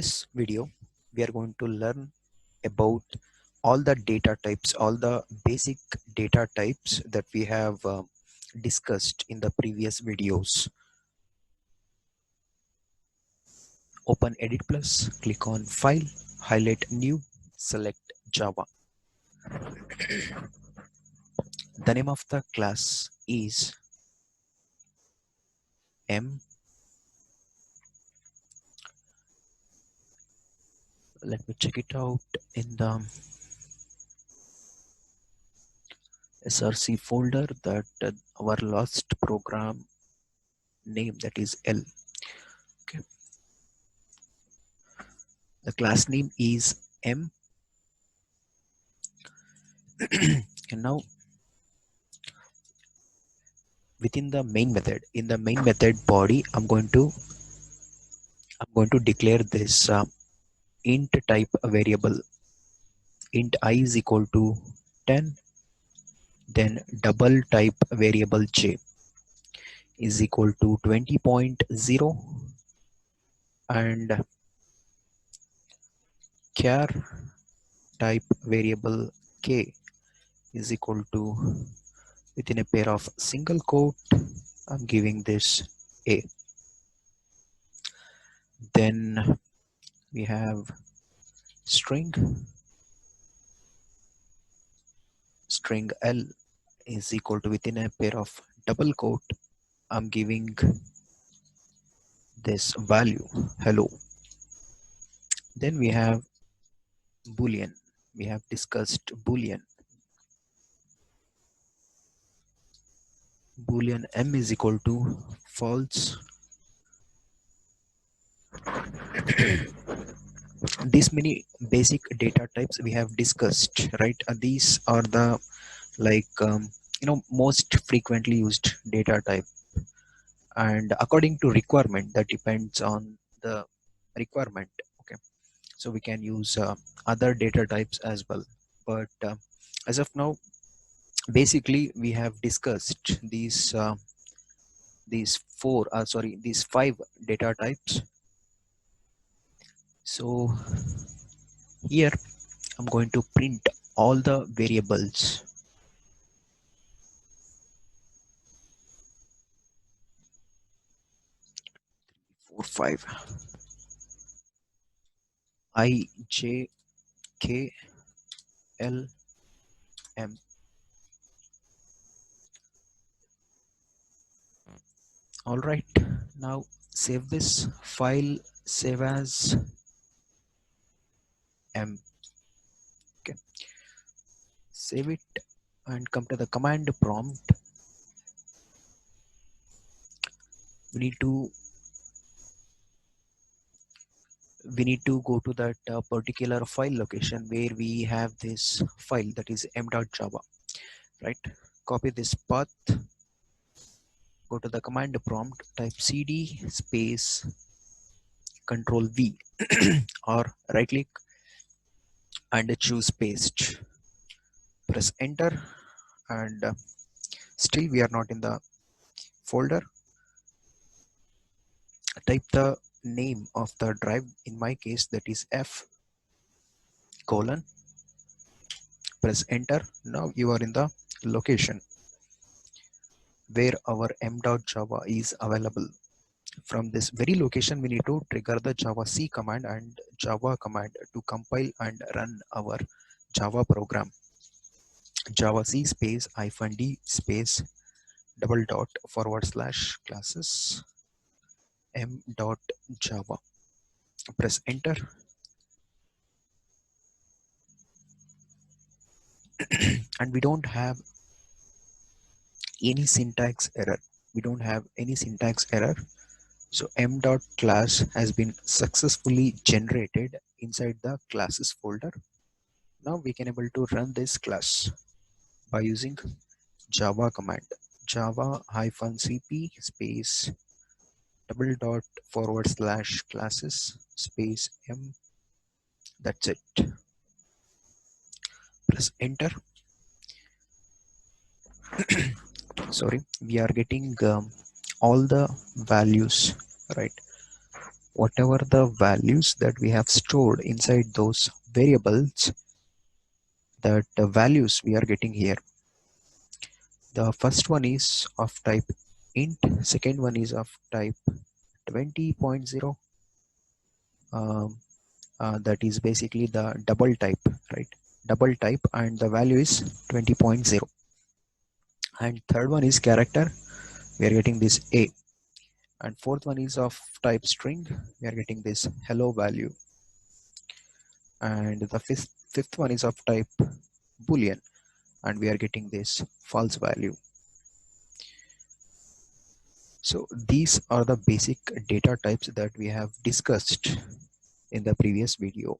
this video, we are going to learn about all the data types, all the basic data types that we have discussed in the previous videos. Open Edit Plus, click on File, highlight New, select Java. The name of the class is M. Let me check it out in the src folder, that our last program name, that is L. Okay. The class name is M. And now within the main method, in the main method body, I'm going to declare this int type variable. Int I is equal to 10, then double type variable j is equal to 20.0, and char type variable k is equal to, within a pair of single quote, I'm giving this a. Then we have string L is equal to, within a pair of double quote, I'm giving this value hello. Then we have boolean. We have discussed boolean. Boolean m is equal to false. These many basic data types we have discussed, right? These are the most frequently used data type, and according to requirement, that depends on the requirement. Okay, so we can use other data types as well, but as of now, basically we have discussed these five data types. So here I'm going to print all the variables. Four, five. I, J, K, L, M. All right, now save this file, save as M. Okay, save it and come to the command prompt. We need to go to that particular file location where we have this file, that is m.java, right? Copy this path, go to the command prompt, type cd space control V or right click and choose paste. Press enter, and still we are not in the folder. Type the name of the drive, in my case that is F colon, press enter. Now you are in the location where our m.java is available. From this very location, we need to trigger the javac command and java command to compile and run our Java program. Javac space -d space // classes m.java. Press enter. And we don't have any syntax error. So m.class has been successfully generated inside the classes folder. Now we can able to run this class by using java command, java -cp space // classes space m. That's it. Press enter. Sorry, we are getting all the values, right? whatever the values that we have stored inside those variables, that the values we are getting here. The first one is of type int, second one is of type 20.0, um, that is basically the double type, right? Double type, and the value is 20.0. And third one is character, we are getting this a, and fourth one is of type string, we are getting this hello value, and the fifth one is of type boolean, and we are getting this false value. So these are the basic data types that we have discussed in the previous video.